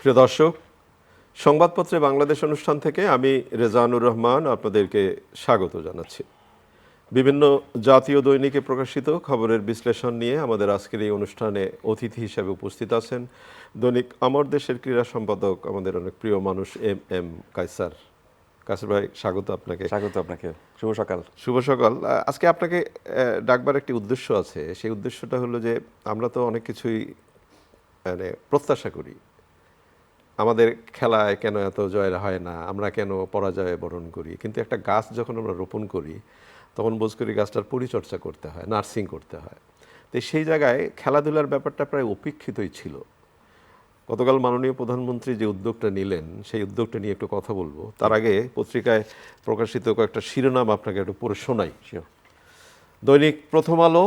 প্রিয় দর্শক, সংবাদপত্রে বাংলাদেশ অনুষ্ঠান থেকে আমি রেজানুর রহমান আপনাদেরকে স্বাগত জানাচ্ছি। বিভিন্ন জাতীয় দৈনিকে প্রকাশিত খবরের বিশ্লেষণ নিয়ে আমাদের আজকের এই অনুষ্ঠানে অতিথি হিসেবে উপস্থিত আছেন দৈনিক আমার দেশের ক্রীড়া সম্পাদক, আমাদের অনেক প্রিয় মানুষ এম কায়সার। কায়সার ভাই, স্বাগত আপনাকে। স্বাগত আপনাকে। শুভ সকাল। শুভ সকাল। আজকে আপনাকে ডাকবার একটি উদ্দেশ্য আছে। সেই উদ্দেশ্যটা হলো যে আমরা তো অনেক কিছুই প্রত্যাশা করি। আমাদের খেলায় কেন এত জয় হয় না, আমরা কেন পরাজয়ে বরণ করি, কিন্তু একটা গাছ যখন আমরা রোপণ করি তখন বোঝ করি গাছটার পরিচর্যা করতে হয়, নার্সিং করতে হয়। তো সেই জায়গায় খেলাধুলার ব্যাপারটা প্রায় উপেক্ষিতই ছিল। গতকাল মাননীয় প্রধানমন্ত্রী যে উদ্যোগটা নিলেন, সেই উদ্যোগটা নিয়ে একটু কথা বলবো। তার আগে পত্রিকায় প্রকাশিত কয়েকটা শিরোনাম আপনাকে একটু পড়ে শোনাই। দৈনিক প্রথম আলো,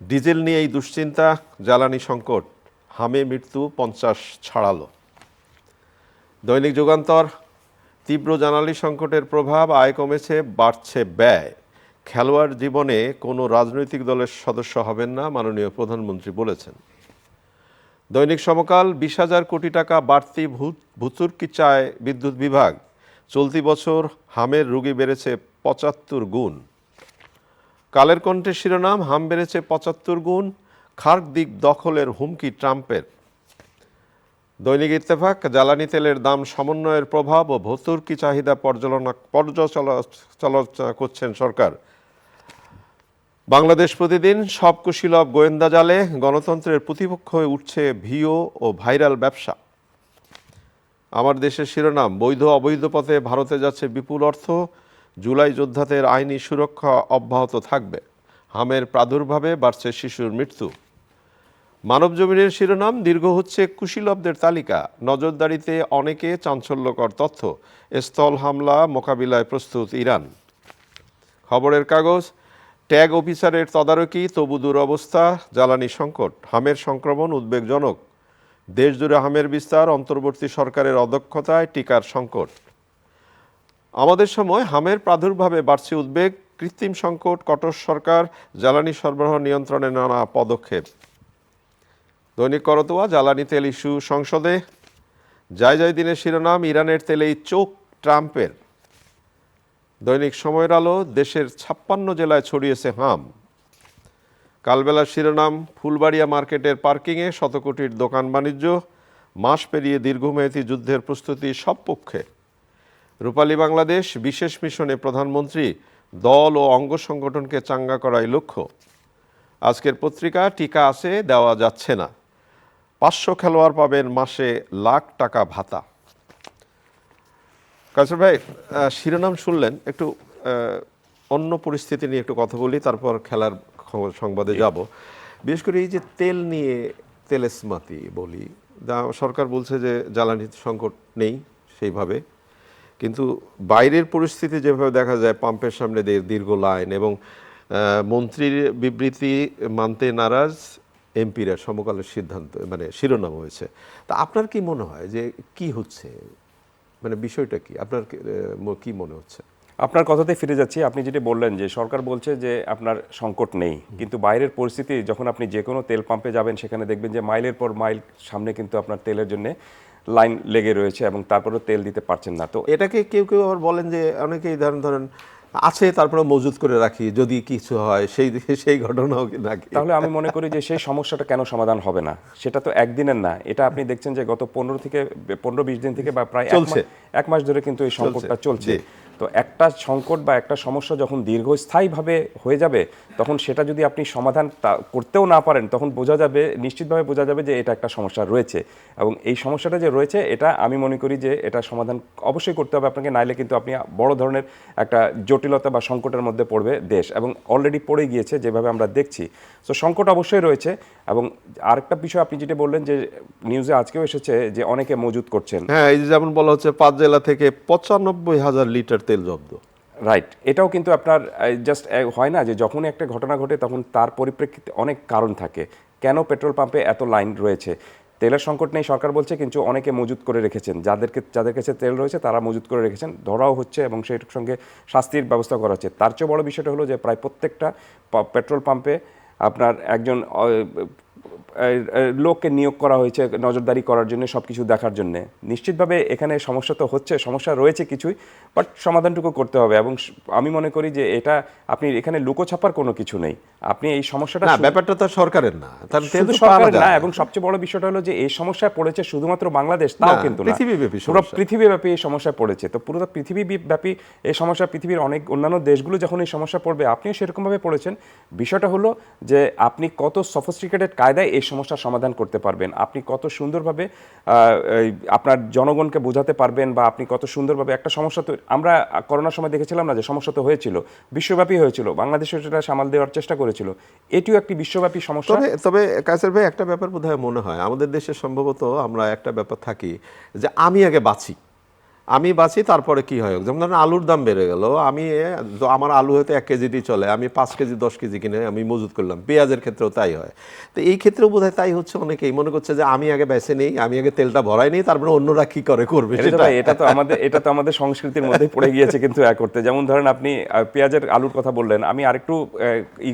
ডিজেল নিয়ে এই দুশ্চিন্তা, জ্বালানি সংকট, হামে মৃত্যু 50 ছাড়ালো। দৈনিক যুগান্তর, তীব্র জ্বালানি সংকটের প্রভাব, আয় কমেছে, বাড়ছে ব্যয়, খেলোয়াড় জীবনে কোনো রাজনৈতিক দলের সদস্য হবেন না, মাননীয় প্রধানমন্ত্রী বলেছেন। দৈনিক সমকাল, 20,000 কোটি টাকা বাড়তি ভুতুর্কি চায় বিদ্যুৎ বিভাগ, চলতি বছর হামের রোগী বেড়েছে 75 গুণ। কালের কণ্ঠের শিরোনাম, হাম বেড়েছে 75 গুণ, খার্ক দ্বীপ দখলের হুমকি ট্রাম্পের। দৈনিক ইত্তেফাক, জ্বালানি তেলের দাম সমন্বয়ের প্রভাব ও ভর্তুকি চাহিদা পর্যালোচনা করছেন সরকার। বাংলাদেশ প্রতিদিন, সব কুশীলব গোয়েন্দা জালে, গণতন্ত্রের প্রতিপক্ষ হয়ে উঠছে ভিও ও ভাইরাল ব্যবসা। আমার দেশের শিরোনাম, বৈধ অবৈধ পথে ভারতে যাচ্ছে বিপুল অর্থ, জুলাই যোদ্ধাদের আইনি সুরক্ষা অব্যাহত থাকবে, হামের প্রাদুর্ভাবে বাড়ছে শিশুর মৃত্যু। মানবজমিনের শিরোনাম, দীর্ঘ হচ্ছে কুশীলবদের তালিকা, নজরদারিতে অনেকে, চাঞ্চল্যকর তথ্য, স্থল হামলা মোকাবিলায় প্রস্তুত ইরান। খবরের কাগজ, ট্যাগ অফিসারের তদারকি তবু দুরবস্থা, জ্বালানি সংকট, হামের সংক্রমণ উদ্বেগজনক, দেশজুড়ে হামের বিস্তার, অন্তর্বর্তী সরকারের অদক্ষতায় টিকার সংকট। আমাদের সময়, হামের প্রাদুর্ভাবে বাড়ছে উদ্বেগ, কৃত্রিম সংকট, কঠোর সরকার, জ্বালানি সরবরাহ নিয়ন্ত্রণে নানা পদক্ষেপ। দৈনিক করতোয়া, জ্বালানি তেল ইস্যু সংসদে, জয় দিনের শিরোনাম, ইরানের তেলেই চোখ ট্রাম্পের। দৈনিক সময়ের আলো, দেশের 56 জেলায় ছড়িয়েছে হাম। কালবেলার শিরোনাম, ফুলবাড়িয়া মার্কেটের পার্কিংয়ে শতকোটির দোকান বাণিজ্য, মাস পেরিয়ে দীর্ঘমেয়াদী যুদ্ধের প্রস্তুতি সব পক্ষে। রূপালী বাংলাদেশ, বিশেষ মিশনে প্রধানমন্ত্রী, দল ও অঙ্গ সংগঠনকে চাঙ্গা করাই লক্ষ্য। আজকের পত্রিকা, টিকা আছে, দেওয়া যাচ্ছে না, 500 খেলোয়াড় পাবেন মাসে লাখ টাকা ভাতা। কায়সার ভাই, শিরোনাম শুনলেন, একটু অন্য পরিস্থিতি নিয়ে একটু কথা বলি, তারপর খেলার সংবাদে যাব। বিশেষ করে এই যে তেল নিয়ে তেলেসমাতি বলি, সরকার বলছে যে জ্বালানি সংকট নেই সেইভাবে, কিন্তু বাইরের পরিস্থিতি যেভাবে দেখা যায়, পাম্পের সামনে দীর্ঘ লাইন এবং মন্ত্রীর বিবৃতি মানতে নারাজ এমপিরা, সমকালের সিদ্ধান্ত শিরোনাম হয়েছে। তা আপনার কি মনে হয় যে কি হচ্ছে, বিষয়টা কি, আপনার কি মনে হচ্ছে? আপনার কথাতে ফিরে যাচ্ছি। আপনি যেটা বললেন যে সরকার বলছে যে আপনার সংকট নেই, কিন্তু বাইরের পরিস্থিতি, যখন আপনি যে কোনো তেল পাম্পে যাবেন সেখানে দেখবেন যে মাইলের পর মাইল সামনে কিন্তু আপনার তেলের জন্য লাইন লেগে রয়েছে এবং তারপরেও তেল দিতে পারছেন না। তো এটাকে কেউ কেউ আবার বলেন যে অনেকেই ধরেন আছে, তারপরে মজুত করে রাখি, যদি কিছু হয় সেই ঘটনাও নাকি। তাহলে আমি মনে করি যে সেই সমস্যাটা কেন সমাধান হবে না? সেটা তো একদিনের না, এটা আপনি দেখছেন যে গত 15-20 দিন থেকে বা প্রায় এক মাস ধরে কিন্তু এই সংকটটা চলছে। তো একটা সংকট বা একটা সমস্যা যখন দীর্ঘস্থায়ীভাবে হয়ে যাবে, তখন সেটা যদি আপনি সমাধান করতেও না পারেন, তখন নিশ্চিতভাবে বোঝা যাবে যে এটা একটা সমস্যা রয়েছে। এবং এই সমস্যাটা যে রয়েছে, এটা আমি মনে করি যে এটা সমাধান অবশ্যই করতে হবে আপনাকে, নাইলে কিন্তু আপনি বড় ধরনের একটা জটিলতা বা সংকটের মধ্যে পড়বে দেশ, এবং অলরেডি পড়ে গিয়েছে যেভাবে আমরা দেখছি। তো সংকট অবশ্যই রয়েছে। এবং আরেকটা বিষয় আপনি যেটা বললেন যে নিউজে আজকেও এসেছে যে অনেকে মজুত করছেন। হ্যাঁ, এই যেমন বলা হচ্ছে 5 জেলা থেকে 95,000 লিটার তেল জব্দ। রাইট, এটাও কিন্তু আপনার জাস্ট হয় না যে যখনই একটা ঘটনা ঘটে তখন তার পরিপ্রেক্ষিতে অনেক কারণ থাকে। কেন পেট্রোল পাম্পে এত লাইন রয়েছে? তেলের সংকট নেই সরকার বলছে, কিন্তু অনেকে মজুত করে রেখেছেন, যাদের কাছে তেল রয়েছে তারা মজুত করে রেখেছেন, ধরাও হচ্ছে এবং সেই সঙ্গে শাস্তির ব্যবস্থা করা হচ্ছে। তার চেয়ে বড় বিষয়টা হলো যে প্রায় প্রত্যেকটা পেট্রোল পাম্পে আপনার একজন লোককে নিয়োগ করা হয়েছে নজরদারি করার জন্য, সব কিছু দেখার জন্য। নিশ্চিতভাবে এখানে সমস্যা তো হচ্ছে, সমস্যা রয়েছে কিছুই, বাট সমাধানটুকু করতে হবে। এবং আমি মনে করি যে এটা আপনি এখানে লুকোছাপার কোনো কিছু নেই। আপনি এই সমস্যাটা না, ব্যাপারটা তো সরকারের না, তার তেল শুধু তো পাওয়া সরকারের না, যায়। এবং সবচেয়ে বড় বিষয়টা হলো যে এই সমস্যায় পড়েছে শুধুমাত্র বাংলাদেশ তাও না, কিন্তু না, পৃথিবীব্যাপী পুরো সমস্যা। পৃথিবীব্যাপী এই সমস্যায় পড়েছে। তো পুরো পৃথিবীব্যাপী এই সমস্যা, পৃথিবীর অনেক অন্যান্য দেশগুলো যখন এই সমস্যা পড়বে, আপনিও সেরকমভাবে পড়েছেন। বিষয়টা হলো যে আপনি কত সফিস্টিকেটেড কায়দায় এই সমস্যার সমাধান করতে পারবেন, আপনি কত সুন্দরভাবে আপনার জনগণকে বোঝাতে পারবেন, বা আপনি কত সুন্দরভাবে একটা সমস্যা। তো আমরা করোনার সময় দেখেছিলাম না যে সমস্যা তো হয়েছিল, বিশ্বব্যাপী হয়েছিল, বাংলাদেশে সেটা সামাল দেওয়ার চেষ্টা করেছিল। এটিও একটি বিশ্বব্যাপী সমস্যা। তবে কায়সার ভাই, একটা ব্যাপার বোধহয় মনে হয় আমাদের দেশে সম্ভবত আমরা একটা ব্যাপার থাকি যে আমি আগে বাঁচি তারপরে কি হয়। যেমন ধরেন আলুর দাম বেড়ে গেল, আমার আলু হয়তো 1 কেজি দিয়ে চলে, আমি 5 কেজি 10 কেজি কিনে আমি মজুত করলাম। পেঁয়াজের ক্ষেত্রেও তাই হয়। তো এই ক্ষেত্রেও বোধহয় তাই হচ্ছে, অনেকেই মনে করছে যে আমি আগে বেঁচে নেই, আমি আগে তেলটা ভরাই নেই, তারপরে অন্যরা কি করবে সেটা। এটা তো আমাদের সংস্কৃতির মধ্যেই পড়ে গিয়েছে কিন্তু করতে। যেমন ধরেন আপনি পেঁয়াজের আলুর কথা বললেন, আমি আরেকটু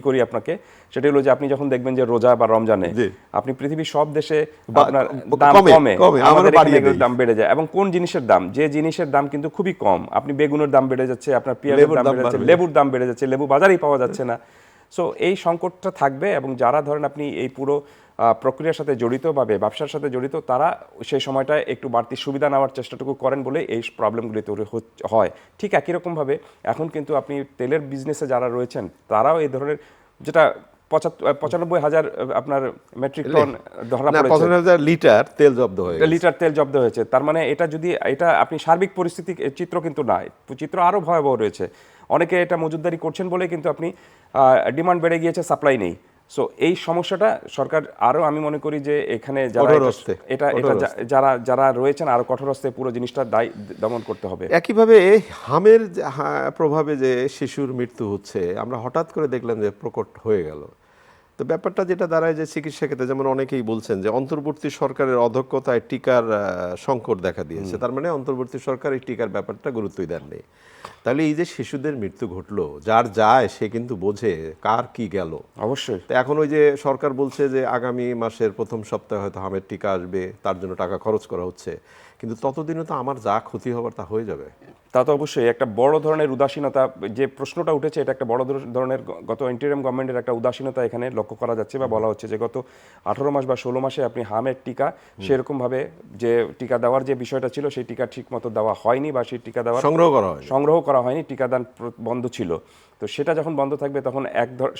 করি আপনাকে, সেটা হলো যে আপনি যখন দেখবেন যে রোজা বা রমজানে আপনি পৃথিবীর সব দেশে আপনার দাম কমে, আমাদের এখানে দাম বেড়ে যায়। এবং কোন জিনিসের দাম, যে জিনিসের দাম কিন্তু খুবই কম, আপনি বেগুনের দাম বেড়ে যাচ্ছে, আপনার পেঁয়াজের দাম বেড়ে যাচ্ছে, লেবুর দাম বেড়ে যাচ্ছে, লেবু বাজারেই পাওয়া যাচ্ছে না। সো এই সংকটটা থাকবে, এবং যারা ধরেন আপনি এই পুরো প্রক্রিয়ার সাথে জড়িত বা ব্যবসার সাথে জড়িত, তারা সেই সময়টা একটু বাড়তি সুবিধা নেওয়ার চেষ্টাটুকু করেন বলে এই প্রবলেমগুলি তৈরি হয়। ঠিক একই রকমভাবে এখন কিন্তু আপনি তেলের বিজনেসে যারা রয়েছেন, তারাও এই ধরনের, যেটা 95,000 আপনার মেট্রিক টন ধরা পড়েছে, 95,000 লিটার তেল জব্দ হয়েছে। তার মানে এটা আপনি সার্বিক পরিস্থিতি চিত্র কিন্তু না, চিত্র আরো ভয়াবহ রয়েছে। অনেকে এটা মজুতদারি করছেন বলে কিন্তু আপনি ডিমান্ড বেড়ে গিয়েছে, সাপ্লাই নেই। সো এই সমস্যাটা সরকার আরো, আমি মনে করি যে এখানে যারা রয়েছেন আরো কঠোর হস্তে পুরো জিনিসটা দমন করতে হবে। একইভাবে হামের প্রভাবে যে শিশুর মৃত্যু হচ্ছে, আমরা হঠাৎ করে দেখলাম যে প্রকট হয়ে গেল। তো ব্যাপারটা যেটা দাঁড়ায় যে চিকিৎসা ক্ষেত্রে, যেমন অনেকেই বলছেন যে অন্তর্বর্তী সরকারের অদক্ষতায় টিকার সংকট দেখা দিয়েছে। তার মানে অন্তর্বর্তী সরকার এই টিকার ব্যাপারটা গুরুত্বই দেননি। তাহলে এই যে শিশুদের মৃত্যু ঘটলো, যার যায় সে কিন্তু বোঝে কার কি গেল। অবশ্যই। তো এখন ওই যে সরকার বলছে যে আগামী মাসের প্রথম সপ্তাহে হয়তো হামের টিকা আসবে, তার জন্য টাকা খরচ করা হচ্ছে, কিন্তু ততদিনে তো আমার যা ক্ষতি হবার তা হয়ে যাবে। তা তো অবশ্যই একটা বড় ধরনের উদাসীনতা, যে প্রশ্নটা উঠেছে, এটা একটা বড় ধরনের গত ইন্টারিম গভর্নমেন্টের একটা উদাসীনতা এখানে লক্ষ্য করা যাচ্ছে, বা বলা হচ্ছে যে গত 18 মাস বা 16 মাসে আপনি হামের টিকা সেরকমভাবে যে টিকা দেওয়ার যে বিষয়টা ছিল, সেই টিকা ঠিক মতো দেওয়া হয়নি, বা সেই টিকা দেওয়ার সংগ্রহ করা হয়নি, টিকাদান বন্ধ ছিল। তো সেটা যখন বন্ধ থাকবে তখন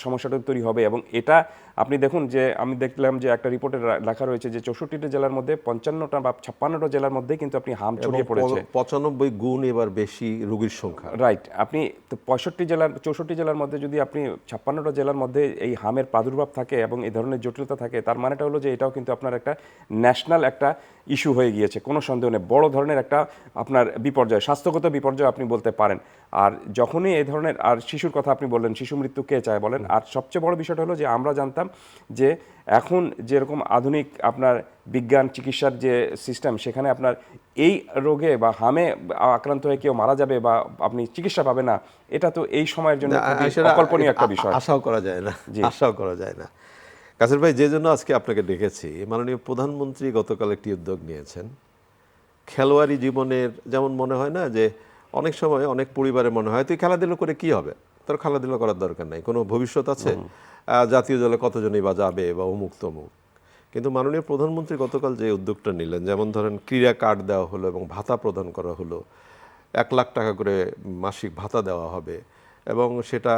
সমস্যাটা তৈরি হবে। এবং এটা আপনি দেখুন যে আমি দেখলাম যে একটা রিপোর্টে লেখা রয়েছে যে 64টা জেলার মধ্যে 55টা বা 56টা জেলার মধ্যে কিন্তু আপনি হাম ছড়িয়ে পড়েছে, 95 গুণ এবার বেশি রোগীর সংখ্যা। রাইট। আপনি তো 64 জেলার মধ্যে যদি আপনি 56টা জেলার মধ্যে এই হামের প্রাদুর্ভাব থাকে এবং এই ধরনের জটিলতা থাকে, তার মানেটা হলো যে এটাও কিন্তু আপনার একটা ন্যাশনাল একটা ইস্যু হয়ে গিয়েছে, কোনো সন্দেহ নেই। বড় ধরনের একটা আপনার বিপর্যয়, স্বাস্থ্যগত বিপর্যয় আপনি বলতে পারেন। আর যখনই এই ধরনের, আর শিশুর কথা আপনি বললেন, শিশু মৃত্যু কে চায় বলেন। আর সবচেয়ে বড় বিষয়টা হলো যে আমরা জানতাম যে এখন যেরকম আধুনিক আপনার বিজ্ঞান চিকিৎসার যে সিস্টেম, সেখানে আপনার এই রোগে বা হামে আক্রান্ত হয়ে কেউ মারা যাবে বা আপনি চিকিৎসা পাবে না, এটা তো এই সময়ের জন্য অকল্পনীয় একটা বিষয়, আশাও করা যায় না। কাসের ভাই, যে জন্য আজকে আপনাকে ডেকেছি, মাননীয় প্রধানমন্ত্রী গতকাল একটি উদ্যোগ নিয়েছেন। খেলোয়াড়ি জীবনের যেমন মনে হয় না যে অনেক সময় অনেক পরিবারে মনে হয় তুই খেলাধুলো করে কি হবে, তোর খেলাধুলো করার দরকার নাই, কোনো ভবিষ্যৎ আছে, জাতীয় দলে কতজনই বা যাবে বা অমুক তমুক। কিন্তু মাননীয় প্রধানমন্ত্রী গতকাল যে উদ্যোগটা নিলেন, যেমন ধরেন ক্রীড়া কার্ড দেওয়া হলো এবং ভাতা প্রদান করা হলো, 1 লাখ টাকা করে মাসিক ভাতা দেওয়া হবে, এবং সেটা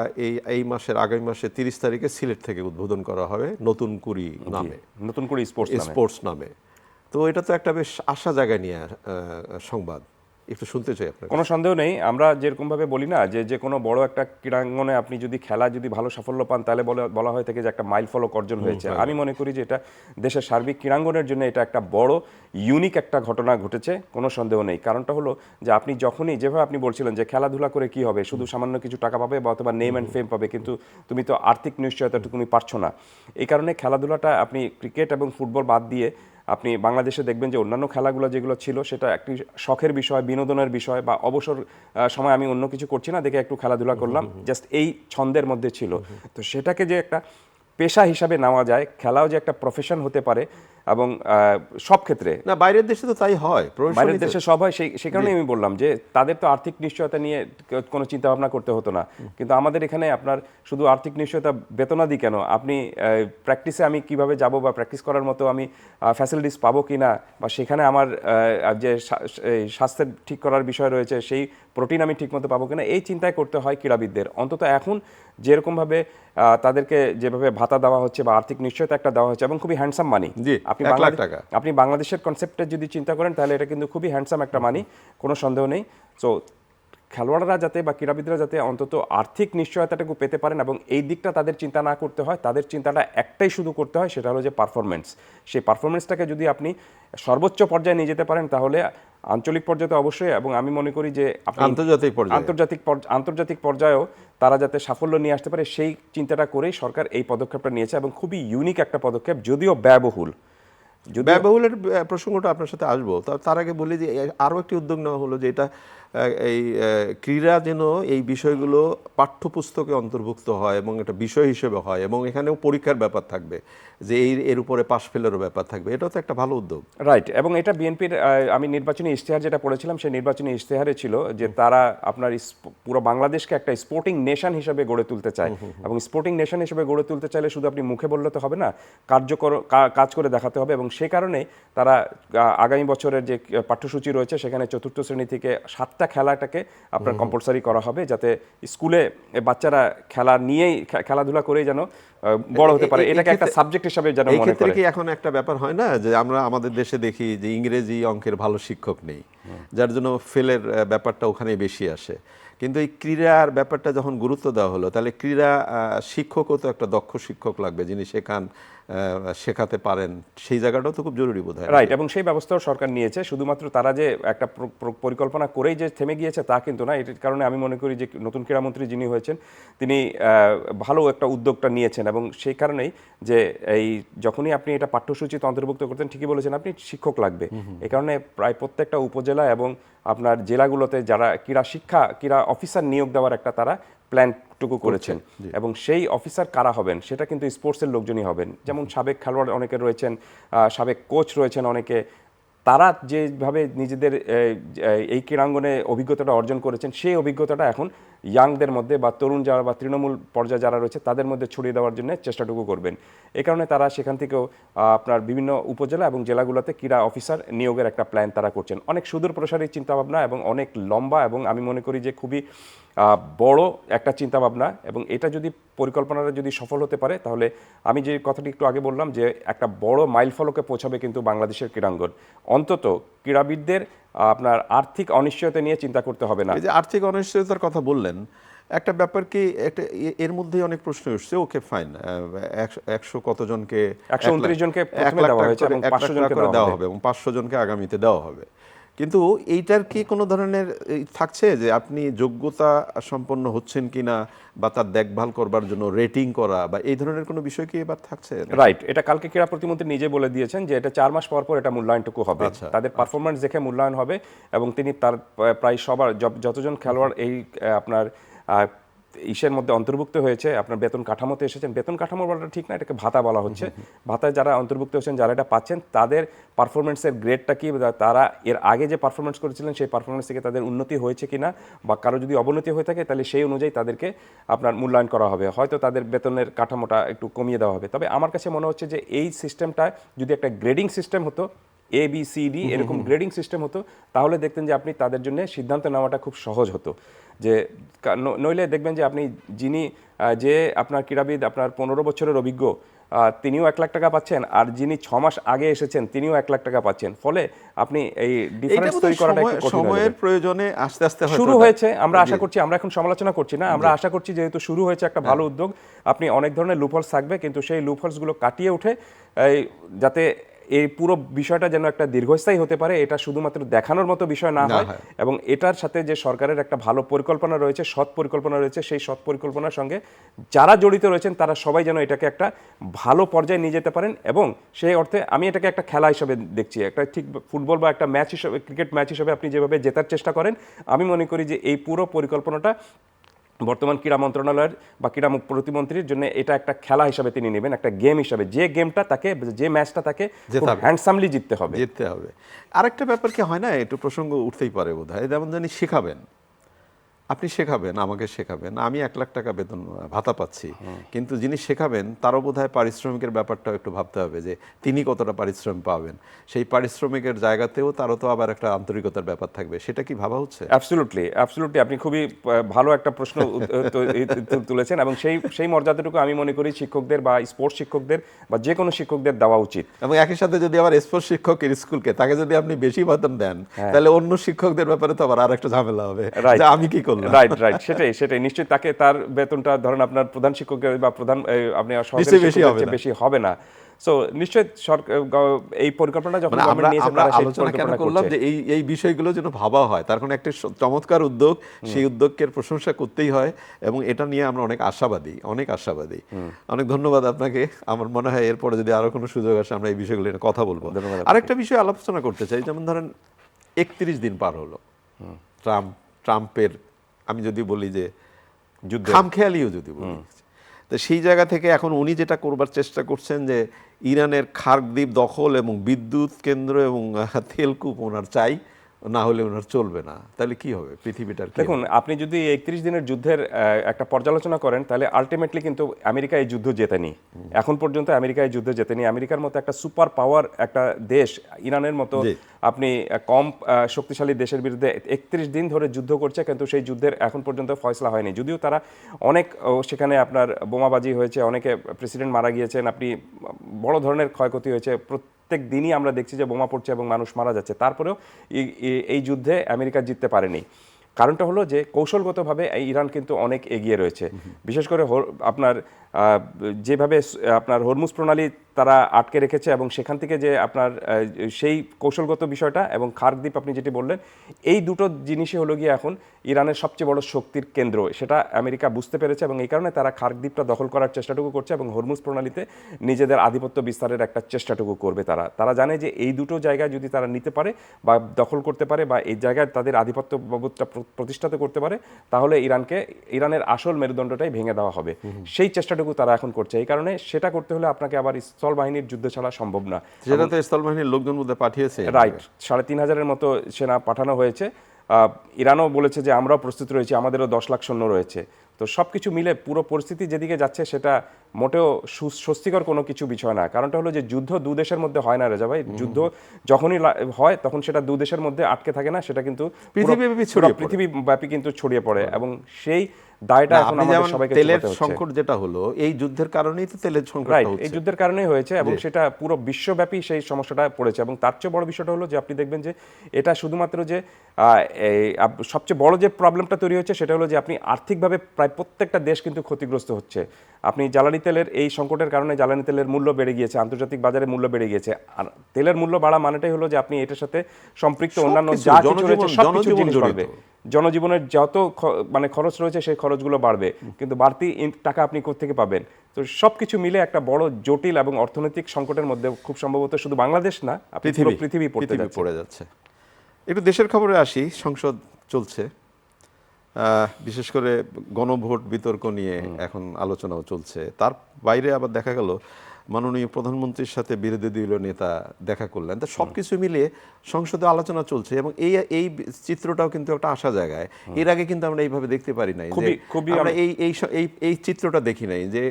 এই মাসের আগামী মাসে 30 তারিখে সিলেট থেকে উদ্বোধন করা হবে নতুন কুড়ি স্পোর্টস নামে। তো এটা তো একটা বেশ আশা জায়গায় নিয়ে সংবাদ, একটু শুনতে চাই আপনার। কোনো সন্দেহ নেই, আমরা যেরকমভাবে বলি না যে কোনো বড় একটা ক্রীড়াঙ্গনে আপনি যদি খেলা যদি ভালো সাফল্য পান, তাহলে বলা হয়ে থাকে যে একটা মাইল ফলক অর্জন হয়েছে। আমি মনে করি যে এটা দেশের সার্বিক ক্রীড়াঙ্গনের জন্য এটা একটা বড় ইউনিক একটা ঘটনা ঘটেছে, কোনো সন্দেহ নেই। কারণটা হলো যে আপনি যখনই, যেভাবে আপনি বলছিলেন যে খেলাধুলা করে কি হবে, শুধু সামান্য কিছু টাকা পাবে বা অথবা নেম অ্যান্ড ফেম পাবে, কিন্তু তুমি তো আর্থিক নিশ্চয়তাটা তুমি পারছো না। এই কারণে খেলাধুলাটা আপনি ক্রিকেট এবং ফুটবল বাদ দিয়ে আপনি বাংলাদেশে দেখবেন যে অন্যান্য খেলাগুলো যেগুলো ছিল, সেটা একটি শখের বিষয়, বিনোদনের বিষয়, বা অবসর সময় আমি অন্য কিছু করছি না দেখে একটু খেলাধুলা করলাম, জাস্ট এই ছন্দের মধ্যে ছিল। তো সেটাকে যে একটা পেশা হিসাবে নেওয়া যায়, খেলাও যে একটা প্রফেশন হতে পারে, এবং সব ক্ষেত্রে না, বাইরের দেশে তো তাই হয়, বাইরের দেশে সব হয়, সেই কারণে আমি বললাম যে তাদের তো আর্থিক নিশ্চয়তা নিয়ে কোনো চিন্তা ভাবনা করতে হতো না, কিন্তু আমাদের এখানে আপনার শুধু আর্থিক নিশ্চয়তা, বেতনাদি কেন, আপনি প্র্যাকটিসে আমি কিভাবে যাব, বা প্র্যাকটিস করার মতো আমি ফ্যাসিলিটিস পাবো কিনা, বা সেখানে আমার যে স্বাস্থ্যের ঠিক করার বিষয় রয়েছে সেই প্রোটিন আমি ঠিকমতো পাবো কিনা, এই চিন্তায় করতে হয় ক্রীড়াবিদদের। অন্তত এখন যেরকমভাবে তাদেরকে যেভাবে ভাতা দেওয়া হচ্ছে বা আর্থিক নিশ্চয়তা একটা দেওয়া হচ্ছে, এবং খুবই হ্যান্ডসাম মানি, আপনি বাংলাদেশের কনসেপ্টে যদি চিন্তা করেন তাহলে এটা কিন্তু খুবই হ্যান্ডসাম একটা মানি, কোনো সন্দেহ নেই। সো খেলোয়াড়রা যাতে বা ক্রীড়াবিদরা যাতে অন্তত আর্থিক নিশ্চয়তাটুকু পেতে পারেন, এবং এই দিকটা তাদের চিন্তা না করতে হয়, তাদের চিন্তাটা একটাই শুধু করতে হয়, সেটা হলো যে পারফরমেন্স। সেই পারফরমেন্সটাকে যদি আপনি সর্বোচ্চ পর্যায়ে নিয়ে যেতে পারেন, তাহলে আঞ্চলিক পর্যায়ে অবশ্যই, এবং আমি মনে করি যে আন্তর্জাতিক পর্যায়েও তারা যাতে সাফল্য নিয়ে আসতে পারে, সেই চিন্তাটা করেই সরকার এই পদক্ষেপটা নিয়েছে, এবং খুবই ইউনিক একটা পদক্ষেপ, যদিও ব্যয়বহুল। ব্যয়বহুলের প্রসঙ্গটা আপনার সাথে আসবো, তার আগে বলি যে আরও একটি উদ্যোগ নেওয়া হলো, যে এটা এই ক্রীড়া যেন এই বিষয়গুলো পাঠ্যপুস্তকে অন্তর্ভুক্ত হয় এবং এটা বিষয় হিসেবে হয়, এবং এখানেও পরীক্ষার ব্যাপার থাকবে, যে এর উপরে পাশ ফেলেরও ব্যাপার থাকবে। এটা তো একটা ভালো উদ্যোগ, রাইট। এবং এটা বিএনপির, আমি নির্বাচনী ইশতেহার যেটা পড়েছিলাম, সেই নির্বাচনী ইশতেহারে ছিল যে তারা আপনার পুরো বাংলাদেশকে একটা স্পোর্টিং নেশন হিসেবে গড়ে তুলতে চায়, এবং স্পোর্টিং নেশন হিসেবে গড়ে তুলতে চাইলে শুধু আপনি মুখে বললে তো হবে না, কার্যকর কাজ করে দেখাতে হবে। এবং সে কারণে তারা আগামী বছরের যে পাঠ্যসূচি রয়েছে, সেখানে ৪র্থ শ্রেণী থেকে 7টা খেলাটাকে আপনার কম্পালসারি করা হবে, যাতে স্কুলে বাচ্চারা খেলাধুলা করেই যেন বড় হতে পারে, এটাকে একটা সাবজেক্ট হিসেবে যেন মনে করে। কি এখন একটা ব্যাপার হয় না যে আমরা আমাদের দেশে দেখি যে ইংরেজি অঙ্কের ভালো শিক্ষক নেই, যার জন্য ফেলের ব্যাপারটা ওখানে বেশি আসে, কিন্তু এই ক্রীড়ার ব্যাপারটা যখন গুরুত্ব দেওয়া হলো, তাহলে ক্রীড়া শিক্ষকও তো একটা দক্ষ শিক্ষক লাগবে, যিনি শেখাতে পারেন, সেই জায়গাটাও তো খুব জরুরি বোধ হয়। রাইট। এবং সেই ব্যবস্থাও সরকার নিয়েছে, শুধুমাত্র তারা যে একটা পরিকল্পনা করেই যে থেমে গিয়েছে তা কিন্তু না। এটির কারণে আমি মনে করি যে নতুন ক্রীড়ামন্ত্রী যিনি হয়েছেন, তিনি ভালো একটা উদ্যোগটা নিয়েছেন, এবং সেই কারণেই যে এই যখনই আপনি এটা পাঠ্যসূচিতে অন্তর্ভুক্ত করতেন, ঠিকই বলেছেন আপনি, শিক্ষক লাগবে। এই কারণে প্রায় প্রত্যেকটা উপজেলা এবং আপনার জেলাগুলোতে যারা ক্রীড়া অফিসার নিয়োগ দেওয়ার একটা তারা প্ল্যানটুকু করেছেন, এবং সেই অফিসার কারা হবেন সেটা কিন্তু স্পোর্টসের লোকজনই হবেন। যেমন সাবেক খেলোয়াড় অনেকে রয়েছেন, সাবেক কোচ রয়েছেন অনেকে, তারা যেভাবে নিজেদের এই ক্রীড়াঙ্গনে অভিজ্ঞতাটা অর্জন করেছেন, সেই অভিজ্ঞতাটা এখন ইয়াংদের মধ্যে বা তরুণ যারা বা তৃণমূল পর্যায়ে যারা রয়েছে তাদের মধ্যে ছড়িয়ে দেওয়ার জন্য চেষ্টাটুকু করবেন। এই কারণে তারা সেখান থেকেও আপনার বিভিন্ন উপজেলা এবং জেলাগুলোতে ক্রীড়া অফিসার নিয়োগের একটা প্ল্যান তারা করছেন। অনেক সুদূর প্রসারী চিন্তাভাবনা এবং অনেক লম্বা, এবং আমি মনে করি যে খুবই বড় একটা চিন্তাভাবনা, এবং এটা যদি পরিকল্পনাটা যদি সফল হতে পারে, তাহলে আমি যে কথাটি একটু আগে বললাম যে একটা বড় মাইলফলকে পৌঁছাবে কিন্তু বাংলাদেশের ক্রীড়াঙ্গন। অন্তত ক্রীড়াবিদদের আপনার আর্থিক অনিশ্চয়তা নিয়ে চিন্তা করতে হবে না। এই যে আর্থিক অনিশ্চয়তার কথা বললেন, একটা ব্যাপার কি, একটা এর মধ্যেই অনেক প্রশ্ন উঠছে। ওকে ফাইন, 100 কতজনকে, 129 জনকে প্রথমে দেওয়া হয়েছে এবং 500 জনকে দেওয়া হবে, এবং 500 জনকে আগামীতে দেওয়া হবে, কিন্তু এইটার কি কোনো ধরনের থাকছে যে আপনি যোগ্যতা সম্পন্ন হচ্ছেন কিনা, বা তার দেখভাল করবার জন্য রেটিং করা, বা এই ধরনের কোনো বিষয় কি এবার থাকছে? রাইট। এটা কালকে ক্রীড়া প্রতিমন্ত্রী নিজে বলে দিয়েছেন যে এটা 4 মাস পর পর এটা মূল্যায়নটুকু হবে, তাদের পারফরমেন্স দেখে মূল্যায়ন হবে, এবং তিনি তার প্রায় সবার যতজন খেলোয়াড় এই আপনার ইসের মধ্যে অন্তর্ভুক্ত হয়েছে, আপনার বেতন কাঠামোতে এসেছেন, বেতন কাঠামো বলাটা ঠিক না, এটাকে ভাতা বলা হচ্ছে, ভাতায় যারা অন্তর্ভুক্ত হয়েছেন, যারা এটা পাচ্ছেন, তাদের পারফরমেন্সের গ্রেডটা কি, তারা এর আগে যে পারফরমেন্স করেছিলেন সেই পারফরমেন্স থেকে তাদের উন্নতি হয়েছে কিনা, বা কারো যদি অবনতি হয়ে থাকে তাহলে সেই অনুযায়ী তাদেরকে আপনার মূল্যায়ন করা হবে, হয়তো তাদের বেতনের কাঠামোটা একটু কমিয়ে দেওয়া হবে। তবে আমার কাছে মনে হচ্ছে যে এই সিস্টেমটা যদি একটা গ্রেডিং সিস্টেম হতো, ABCD এরকম গ্রেডিং সিস্টেম হতো, তাহলে দেখতেন যে আপনি তাদের জন্য সিদ্ধান্ত নেওয়াটা খুব সহজ হতো। যে নইলে দেখবেন যে আপনি যে আপনার ক্রীড়াবিদ আপনার 15 বছরের অভিজ্ঞ, তিনিও 1 লাখ টাকা পাচ্ছেন, আর যিনি 6 মাস আগে এসেছেন তিনিও 1 লাখ টাকা পাচ্ছেন, ফলে আপনি এই ডিফারেন্স তৈরি করাটা একটু কঠিন। সময়ের প্রয়োজনে আস্তে আস্তে শুরু হয়েছে, আমরা আশা করছি, আমরা এখন সমালোচনা করছি না, আমরা আশা করছি যেহেতু শুরু হয়েছে একটা ভালো উদ্যোগ, আপনি অনেক ধরনের লুপহোলস থাকবে, কিন্তু সেই লুপহোলসগুলো কাটিয়ে উঠে যাতে এই পুরো বিষয়টা যেন একটা দীর্ঘস্থায়ী হতে পারে, এটা শুধুমাত্র দেখানোর মতো বিষয় না হয়, এবং এটার সাথে যে সরকারের একটা ভালো পরিকল্পনা রয়েছে, সৎ পরিকল্পনা রয়েছে, সেই সৎ পরিকল্পনার সঙ্গে যারা জড়িত রয়েছেন তারা সবাই যেন এটাকে একটা ভালো পর্যায়ে নিয়ে যেতে পারেন। এবং সেই অর্থে আমি এটাকে একটা খেলা হিসেবে দেখছি, একটা ঠিক ফুটবল বা একটা ম্যাচ হিসেবে, ক্রিকেট ম্যাচ হিসেবে আপনি যেভাবে জেতার চেষ্টা করেন, আমি মনে করি যে এই পুরো পরিকল্পনাটা বর্তমান ক্রীড়া মন্ত্রণালয়ের বা ক্রীড়া প্রতিমন্ত্রীর জন্য এটা একটা খেলা হিসাবে তিনি নেবেন, একটা গেম হিসাবে, যে গেমটা তাকে, যে ম্যাচটা তাকে হ্যান্ডসামলি জিততে হবে। আরেকটা ব্যাপার কি হয় না, একটু প্রসঙ্গ উঠতেই পারে বোধহয়, যেমন জানি শেখাবেন, আপনি শেখাবেন, আমাকে শেখাবেন, আমি 1 লাখ টাকা বেতন ভাতা পাচ্ছি, কিন্তু যিনি শেখাবেন তারও বোধহয় পারিশ্রমিকের ব্যাপারটাও একটু ভাবতে হবে যে তিনি কতটা পারিশ্রমিক পাবেন, সেই পারিশ্রমিকের জায়গাতেও তারও তো আবার একটা আন্তরিকতার ব্যাপার থাকবে, সেটা কি ভাবা হচ্ছে? অ্যাবসলিউটলি, আপনি খুবই ভালো একটা প্রশ্ন তুলেছেন, এবং সেই মর্যাদাটুকু আমি মনে করি শিক্ষকদের বা স্পোর্টস শিক্ষকদের বা যে কোনো শিক্ষকদের দেওয়া উচিত। এবং একই সাথে যদি আবার স্পোর্টস শিক্ষকের স্কুলকে তাকে যদি আপনি বেশি বেতন দেন, তাহলে অন্য শিক্ষকদের ব্যাপারে তো আবার আরেকটা ঝামেলা হবে, যে আমি কি করলাম। রাইট, সেটাই নিশ্চয়ই তাকে তার বেতনটা ধরেন আপনার প্রধান শিক্ষকের বা প্রধান আপনি বেশি হবে না। সো নিশ্চয়ই এই পরিকল্পনা যখন গভর্নমেন্ট নিয়েছে, আমরা আলোচনা কেন করলাম যে এই বিষয়গুলো যেন ভাবা হয়, তার কোনো একটা চমৎকার উদ্যোগ, সেই উদ্যোগের প্রশংসা করতেই হয়, এবং এটা নিয়ে আমরা অনেক আশাবাদী। অনেক ধন্যবাদ আপনাকে। আমার মনে হয় এরপরে যদি আরো কোনো সুযোগ আসে আমরা এই বিষয়গুলো নিয়ে কথা বলবো। আরেকটা বিষয় আলোচনা করতে চাই, যেমন ধরেন 31 দিন পার হলো ট্রাম্পের, আমি যদি বলি যে খামখেয়ালিও যদি বলি, তো সেই জায়গা থেকে এখন উনি যেটা করবার চেষ্টা করছেন যে ইরানের খার্ক দ্বীপ দখল এবং বিদ্যুৎ কেন্দ্র এবং তেলকূপ ওনার চাই, না হলে ওনার চলবে না। তাহলে কি হবে পৃথিবীটার? দেখুন, আপনি যদি 31 দিনের যুদ্ধের একটা পর্যালোচনা করেন, তাহলে আলটিমেটলি কিন্তু আমেরিকা এই যুদ্ধ জেতেনি। এখন পর্যন্ত আমেরিকা এই যুদ্ধ জেতেনি। আমেরিকার মতো একটা সুপার পাওয়ার একটা দেশ, ইরানের মতো আপনি কম শক্তিশালী দেশের বিরুদ্ধে 31 দিন ধরে যুদ্ধ করছে, কিন্তু সেই যুদ্ধের এখন পর্যন্ত ফয়সলা হয়নি। যদিও তারা অনেক, সেখানে আপনার বোমাবাজি হয়েছে, অনেকে প্রেসিডেন্ট মারা গিয়েছেন, আপনি বড় ধরনের ক্ষয়ক্ষতি হয়েছে, প্রত্যেক দিনই আমরা দেখছি যে বোমা পড়ছে এবং মানুষ মারা যাচ্ছে। তারপরেও এই যুদ্ধে আমেরিকা জিততে পারেনি। কারণটা হলো যে কৌশলগতভাবে ইরান কিন্তু অনেক এগিয়ে রয়েছে। বিশেষ করে আপনার যেভাবে আপনার হরমুজ প্রণালী তারা আটকে রেখেছে, এবং সেখান থেকে যে আপনার সেই কৌশলগত বিষয়টা এবং খার্ক দ্বীপ আপনি যেটি বললেন, এই দুটো জিনিসই হলো গিয়ে এখন ইরানের সবচেয়ে বড় শক্তির কেন্দ্র, সেটা আমেরিকা বুঝতে পেরেছে, এবং এই কারণে তারা খার্ক দ্বীপটা দখল করার চেষ্টাটুকু করছে এবং হরমুজ প্রণালীতে নিজেদের আধিপত্য বিস্তারের একটা চেষ্টাটুকু করবে। তারা জানে যে এই দুটো জায়গায় যদি তারা নিতে পারে বা দখল করতে পারে বা এই জায়গায় তাদের আধিপত্য বোধটা প্রতিষ্ঠিত করতে পারে, তাহলে ইরানের আসল মেরুদণ্ডটাই ভেঙে দেওয়া হবে। সেই চেষ্টাটুকু তারা এখন করছে। এই কারণে সেটা করতে হলে আপনাকে আবার স্থল বাহিনীর যুদ্ধ ছাড়া সম্ভব না। সেটা তো স্থল বাহিনীর লোকজন মধ্যে পাঠিয়েছে, রাইট, 3,500-এর মতো সেনা পাঠানো হয়েছে। ইরানও বলেছে যে আমরাও প্রস্তুত রয়েছি, আমাদেরও 10 লাখ সৈন্য রয়েছে। তো সব কিছু মিলে পুরো পরিস্থিতি যেদিকে যাচ্ছে সেটা মোটেও স্বস্তিকর কোনো কিছু বিষয় না। কারণটা হলো যে যুদ্ধ দু দেশের মধ্যে হয় না রেজা ভাই। যুদ্ধ যখনই হয় তখন সেটা দু দেশের মধ্যে আটকে থাকে না, সেটা কিন্তু পৃথিবীব্যাপী কিন্তু ছড়িয়ে পড়ে, এবং সেই দায়টা এখন আমাদের সবাইকে চুকাতে হচ্ছে। তেলের সংকট যেটা হলো এই যুদ্ধের কারণেই তো তেলের সংকটটা হচ্ছে। এই যুদ্ধের কারণেই হয়েছে, এবং সেটা পুরো বিশ্বব্যাপী সেই সমস্যাটা পড়েছে। এবং তার চেয়ে বড় বিষয়টা হলো যে আপনি দেখবেন যে এটা শুধুমাত্র যে সবচেয়ে বড় যে প্রবলেমটা তৈরি হচ্ছে সেটা হলো যে আপনি আর্থিকভাবে প্রায় প্রত্যেকটা দেশ কিন্তু ক্ষতিগ্রস্ত হচ্ছে। আপনি জ্বালানি তেলের এই সংকটের কারণে জ্বালানি তেলের মূল্য বেড়ে গিয়েছে, আন্তর্জাতিক বাজারে মূল্য বেড়ে গিয়েছে। আর তেলের মূল্য বাড়া মানেটাই হলো যে আপনি এটার সাথে সম্পৃক্ত অন্যান্য যা কিছু রয়েছে সবকিছু জিনিস বাড়বে। জনজীবনের যত মানে খরচ রয়েছে সেই খরচগুলো বাড়বে, কিন্তু বাড়তি টাকা আপনি কোত্থেকে পাবেন? তো সবকিছু মিলে একটা বড় জটিল এবং অর্থনৈতিক সংকটের মধ্যে খুব সম্ভবত শুধু বাংলাদেশ না, পৃথিবী পড়ে যাচ্ছে। একটু দেশের খবরে আসি। সংসদ চলছে, বিশেষ করে গণভোট বিতর্ক নিয়ে এখন আলোচনাও চলছে। তার বাইরে আবার দেখা গেল মাননীয় প্রধানমন্ত্রীর সাথে বিরোধী দলীয় নেতা দেখা করলেন। তো সবকিছু মিলিয়ে সংসদে আলোচনা চলছে, এবং এই চিত্রটাও কিন্তু একটা আশা জায়গায়। এর আগে কিন্তু আমরা এইভাবে দেখতে পারি নাই, আমরা এই চিত্রটা দেখি নাই যে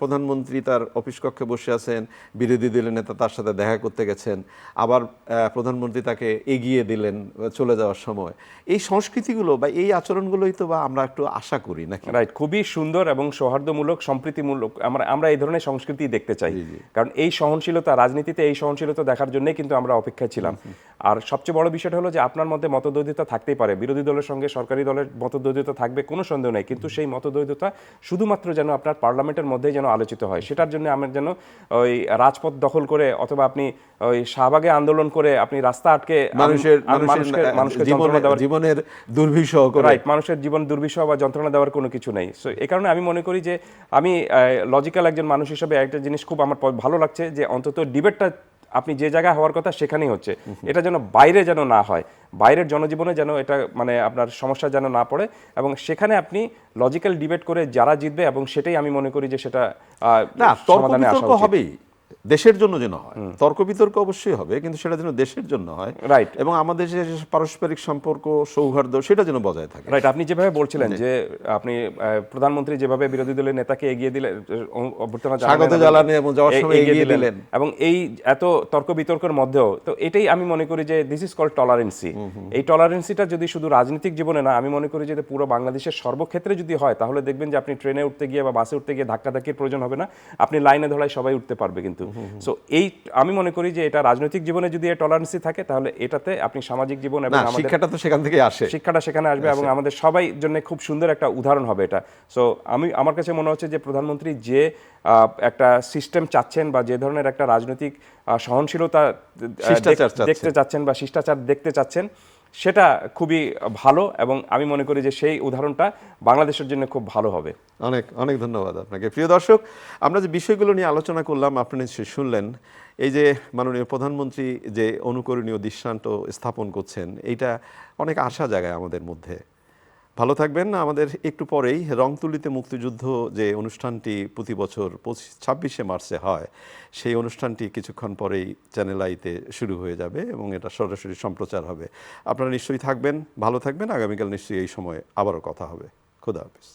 প্রধানমন্ত্রী তার অফিস কক্ষে বসে আছেন, বিরোধী দলের নেতা তার সাথে দেখা করতে গেছেন, আবার প্রধানমন্ত্রী তাকে এগিয়ে দিলেন চলে যাওয়ার সময়। এই সংস্কৃতিগুলো বা এই আচরণগুলোই তো বা আমরা একটু আশা করি নাকি? রাইট, খুবই সুন্দর এবং সৌহার্দ্যমূলক, সম্প্রীতিমূলক আমরা এই ধরনের সংস্কৃতি দেখতে চাই। কারণ এই সহনশীলতা, রাজনীতিতে এই সহনশীলতা দেখার জন্যই কিন্তু আমরা অপেক্ষায় ছিলাম। আর সবচেয়ে বড় বিষয়টা হলো যে আপনার মধ্যে মতদ্বৈধতা থাকতেই পারে, বিরোধী দলের সঙ্গে সরকারি দলের মতদ্বৈধতা থাকবে, কোনো সন্দেহ নেই, কিন্তু সেই মতদ্বৈধতা শুধুমাত্র যেন আপনার পার্লামেন্টের মধ্যেই যেন আলোচিত হয়। সেটার জন্য আমরা যেন ওই রাজপথ দখল করে অথবা আপনি ওই শাহবাগে আন্দোলন করে আপনি রাস্তা আটকে মানুষের জীবনের দুর্বিষহ করে, রাইট, মানুষের জীবন দুর্বিষহ বা যন্ত্রণা দেওয়ার কোনো কিছু নেই। সো এই কারণে আমি মনে করি যে আমি লজিক্যাল একজন মানুষ হিসেবে একটা জিনিস খুব আমার ভালো লাগছে যে অন্তত ডিবেটটা আপনি যে জায়গায় হওয়ার কথা সেখানেই হচ্ছে। এটা যেন বাইরে যেন না হয়, বাইরের জনজীবনে যেন এটা মানে আপনার সমস্যা যেন না পড়ে, এবং সেখানে আপনি লজিক্যাল ডিবেট করে যারা জিতবে, এবং সেটাই আমি মনে করি যে সেটা না, তর্ক সমাধানে আসা বিতর্ক উচিত। হবেই, দেশের জন্য যেন হয়। তর্ক বিতর্ক অবশ্যই হবে, কিন্তু সেটা যেন দেশের জন্য হয়, রাইট এবং আমাদের যে পারস্পরিক সম্পর্ক, সৌহার্দ্য, সেটা যেন বজায় থাকে। রাইট। আপনি যেভাবে বলছিলেন যে আপনি প্রধানমন্ত্রী যেভাবে বিরোধী দলের নেতাকে এগিয়ে দিলেন, অভ্যর্থনা স্বাগত জানালেন এবং যাওয়ার সময় এগিয়ে দিলেন, এবং এই এত তর্ক বিতর্কের মধ্যেও তো এটাই আমি মনে করি যে দিস ইজ কল্ড টলারেন্সি। এই টলারেন্সিটা যদি শুধু রাজনৈতিক জীবনে না, আমি মনে করি যে পুরো বাংলাদেশের সর্বক্ষেত্রে যদি হয়, তাহলে দেখবেন যে আপনি ট্রেনে উঠতে গিয়ে বা বাসে উঠতে গিয়ে ধাক্কাধাক্কির প্রয়োজন হবে না, আপনি লাইনে ধরায় সবাই উঠতে পারবে। কিন্তু সো এই আমি মনে করি যে এটা রাজনৈতিক জীবনে যদি এই টলারেন্সি থাকে, তাহলে এটাতে আপনি সামাজিক জীবন এবং আমাদের শিক্ষাটা তো সেখান থেকে আসে, শিক্ষাটা সেখানে আসবে, এবং আমাদের সবাই জন্য খুব সুন্দর একটা উদাহরণ হবে এটা। সো আমার কাছে মনে হচ্ছে যে প্রধানমন্ত্রী যে একটা সিস্টেম চাচ্ছেন, বা যে ধরনের একটা রাজনৈতিক সহনশীলতা দেখতে চাচ্ছেন বা শিষ্টাচার দেখতে চাচ্ছেন, সেটা খুবই ভালো, এবং আমি মনে করি যে সেই উদাহরণটা বাংলাদেশের জন্য খুব ভালো হবে। অনেক অনেক ধন্যবাদ আপনাকে। প্রিয় দর্শক, আমরা যে বিষয়গুলো নিয়ে আলোচনা করলাম আপনারা নিশ্চয়ই শুনলেন। এই যে মাননীয় প্রধানমন্ত্রী যে অনুকরণীয় দৃষ্টান্ত স্থাপন করছেন, এইটা অনেক আশা জাগায় আমাদের মধ্যে। ভালো থাকবেন। আমাদের একটু পরেই রংতুলিতে মুক্তিযুদ্ধ যে অনুষ্ঠানটি প্রতি বছর 26শে মার্চে হয়, সেই অনুষ্ঠানটি কিছুক্ষণ পরেই চ্যানেল আইতে শুরু হয়ে যাবে এবং এটা সরাসরি সম্প্রচার হবে। আপনারা নিশ্চয়ই থাকবেন, ভালো থাকবেন। আগামীকাল নিশ্চয়ই এই সময় আবারও কথা হবে। খোদা হাফেজ।